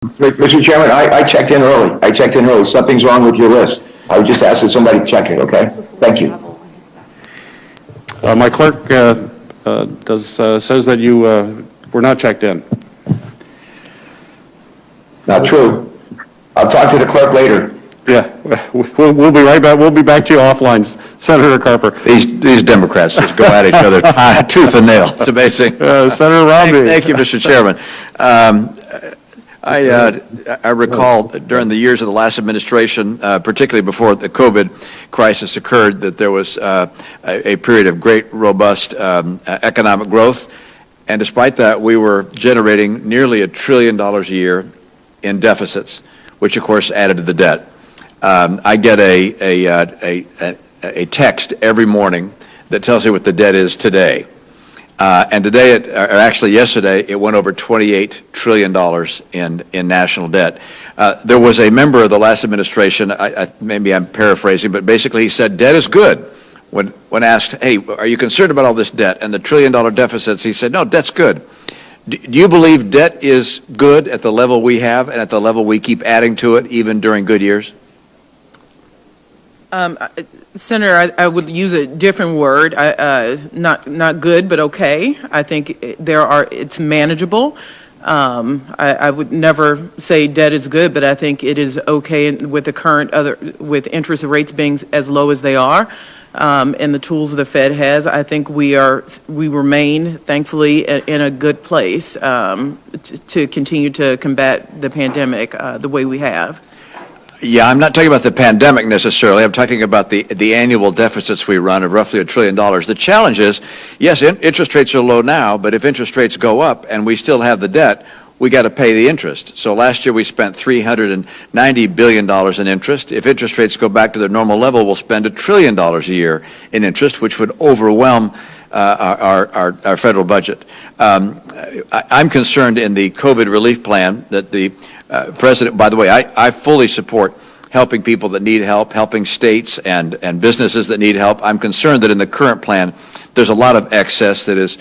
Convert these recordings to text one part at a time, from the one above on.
Mr. Chairman, I checked in early. Something's wrong with your list. I would just ask that somebody check it, okay? Thank you. My clerk says that you were not checked in. Not true. I'll talk to the clerk later. Yeah, we'll be right back. We'll be back to you offline, Senator Carper. These Democrats just go at each other tooth and nail. It's amazing. Senator Romney. Thank you, Mr. Chairman. I recall during the years of the last administration, particularly before the COVID crisis occurred, that there was a period of great, robust economic growth. And despite that, we were generating nearly $1 trillion a year in deficits, which of course added to the debt. I get a text every morning that tells me what the debt is today. And today, or actually yesterday, it went over $28 trillion in national debt. There was a member of the last administration, maybe I'm paraphrasing, but basically he said debt is good. When asked, hey, are you concerned about all this debt and the $1 trillion deficits, he said, no, debt's good. Do you believe debt is good at the level we have and at the level we keep adding to it even during good years? Senator, I would use a different word. Not good, but okay. I think it's manageable. I would never say debt is good, but I think it is okay with the current with interest rates being as low as they are, and the tools the Fed has. I think we remain, thankfully, in a good place to continue to combat the pandemic the way we have. Yeah, I'm not talking about the pandemic necessarily. I'm talking about the annual deficits we run of roughly $1 trillion. The challenge is, yes, interest rates are low now, but if interest rates go up and we still have the debt, we got to pay the interest. So last year we spent $390 billion in interest. If interest rates go back to their normal level, we'll spend $1 trillion a year in interest, which would overwhelm our federal budget. I'm concerned in the COVID relief plan that the President, by the way, I fully support helping people that need help, helping states and businesses that need help. I'm concerned that in the current plan, there's a lot of excess that is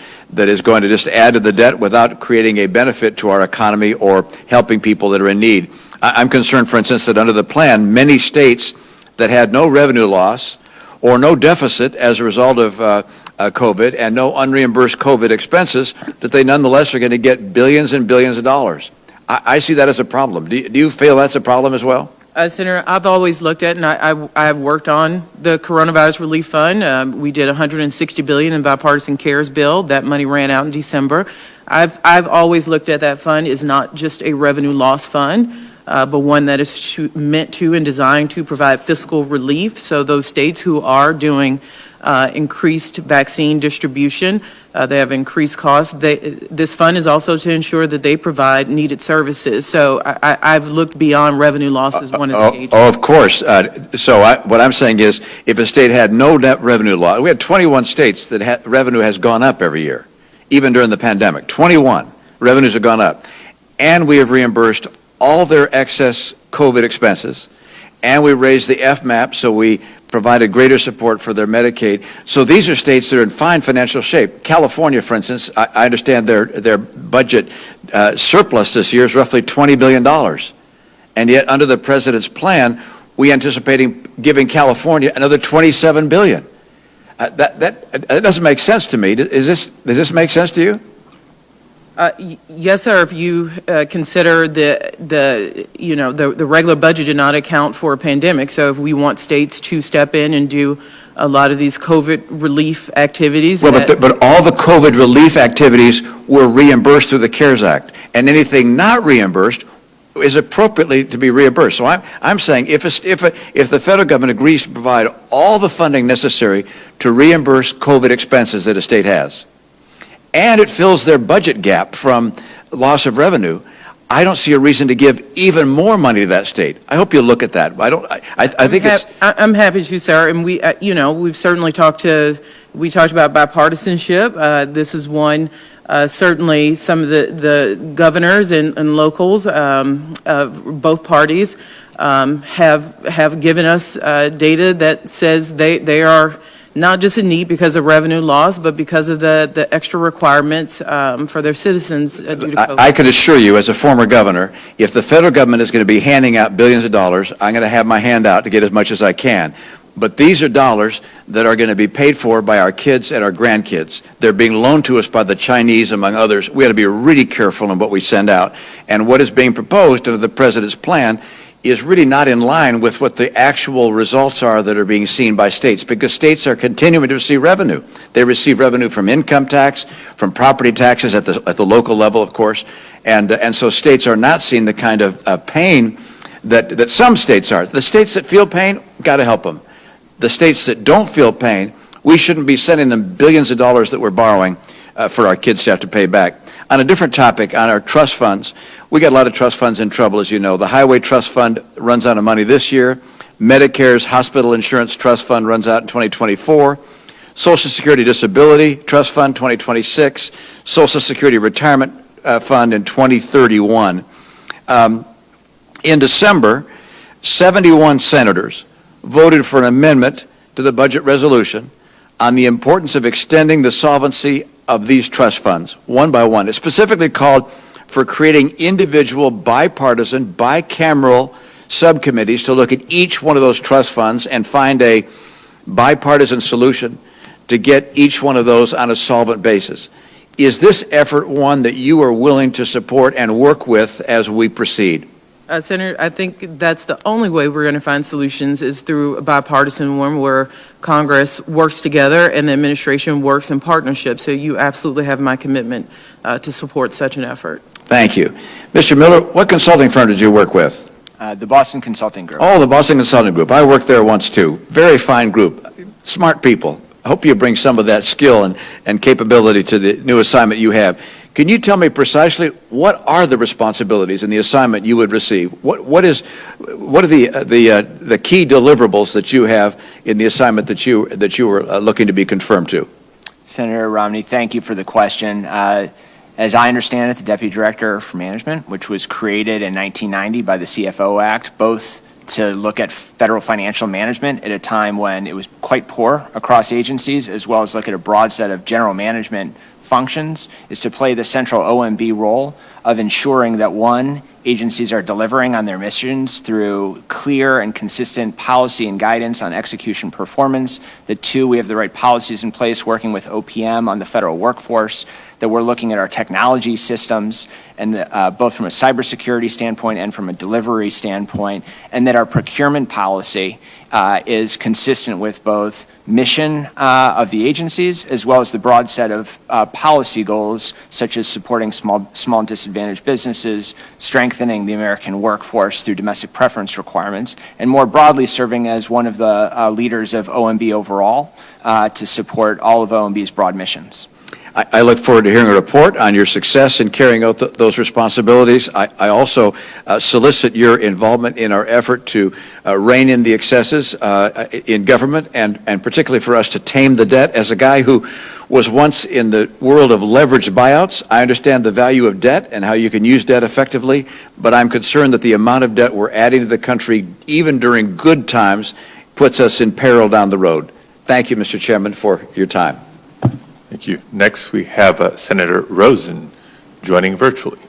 going to just add to the debt without creating a benefit to our economy or helping people that are in need. I'm concerned, for instance, that under the plan, many states that had no revenue loss or no deficit as a result of COVID and no unreimbursed COVID expenses, that they nonetheless are going to get billions and billions of dollars. I see that as a problem. Do you feel that's a problem as well? Senator, I've always looked at, and I've worked on the coronavirus relief fund. We did $160 billion in bipartisan CARES bill. That money ran out in December. I've always looked at that fund as not just a revenue loss fund, but one that is meant to and designed to provide fiscal relief. So those states who are doing increased vaccine distribution, they have increased costs. This fund is also to ensure that they provide needed services. So I've looked beyond revenue loss as one of the agencies. Oh, of course. What I'm saying is, if a state had no net revenue loss, we had 21 states that revenue has gone up every year, even during the pandemic. 21 revenues have gone up, and we have reimbursed all their excess COVID expenses, and we raised the FMAP, so we provided greater support for their Medicaid. So these are states that are in fine financial shape. California, for instance, I understand their budget surplus this year is roughly $20 billion. And yet under the president's plan, we anticipating giving California another $27 billion. That doesn't make sense to me. Does this make sense to you? Yes, sir. If you consider the regular budget did not account for a pandemic, so if we want states to step in and do a lot of these COVID relief activities. Well, but all the COVID relief activities were reimbursed through the CARES Act, and anything not reimbursed is appropriately to be reimbursed. So I'm saying if the federal government agrees to provide all the funding necessary to reimburse COVID expenses that a state has, and it fills their budget gap from loss of revenue, I don't see a reason to give even more money to that state. I hope you'll look at that. I think I'm happy to, sir. And we've certainly talked about bipartisanship. This is one, certainly some of the governors and locals, both parties, have given us data that says they are not just a need because of revenue loss, but because of the extra requirements for their citizens due to COVID. I can assure you, as a former governor, if the federal government is going to be handing out billions of dollars, I'm going to have my hand out to get as much as I can. But these are dollars that are going to be paid for by our kids and our grandkids. They're being loaned to us by the Chinese, among others. We have to be really careful in what we send out. And what is being proposed under the president's plan is really not in line with what the actual results are that are being seen by states, because states are continuing to receive revenue. They receive revenue from income tax, from property taxes at the local level, of course, and so states are not seeing the kind of pain that some states are. The states that feel pain, got to help them. The states that don't feel pain, we shouldn't be sending them billions of dollars that we're borrowing for our kids to have to pay back. On a different topic, on our trust funds, we got a lot of trust funds in trouble, as you know. The Highway Trust Fund runs out of money this year. Medicare's Hospital Insurance Trust Fund runs out in 2024. Social Security Disability Trust Fund, 2026. Social Security Retirement Fund in 2031. In December, 71 senators voted for an amendment to the budget resolution on the importance of extending the solvency of these trust funds, one by one. It specifically called for creating individual bipartisan, bicameral subcommittees to look at each one of those trust funds and find a bipartisan solution to get each one of those on a solvent basis. Is this effort one that you are willing to support and work with as we proceed? Senator, I think that's the only way we're going to find solutions is through a bipartisan one where Congress works together and the administration works in partnership. So you absolutely have my commitment to support such an effort. Thank you. Mr. Miller, what consulting firm did you work with? The Boston Consulting Group. Oh, the Boston Consulting Group. I worked there once too. Very fine group. Smart people. I hope you bring some of that skill and capability to the new assignment you have. Can you tell me precisely what are the responsibilities in the assignment you would receive? What are the key deliverables that you have in the assignment that you were looking to be confirmed to? Senator Romney, thank you for the question. As I understand it, the Deputy Director for Management, which was created in 1990 by the CFO Act, both to look at federal financial management at a time when it was quite poor across agencies, as well as look at a broad set of general management functions, is to play the central OMB role of ensuring that, one, agencies are delivering on their missions through clear and consistent policy and guidance on execution performance, that, two, we have the right policies in place working with OPM on the federal workforce, that we're looking at our technology systems, and both from a cybersecurity standpoint and from a delivery standpoint, and that our procurement policy is consistent with both mission of the agencies as well as the broad set of policy goals, such as supporting small and disadvantaged businesses, strengthening the American workforce through domestic preference requirements, and more broadly serving as one of the leaders of OMB overall to support all of OMB's broad missions. I look forward to hearing a report on your success in carrying out those responsibilities. I also solicit your involvement in our effort to rein in the excesses in government and particularly for us to tame the debt. As a guy who was once in the world of leveraged buyouts, I understand the value of debt and how you can use debt effectively, but I'm concerned that the amount of debt we're adding to the country, even during good times, puts us in peril down the road. Thank you, Mr. Chairman, for your time. Thank you. Next, we have Senator Rosen joining virtually.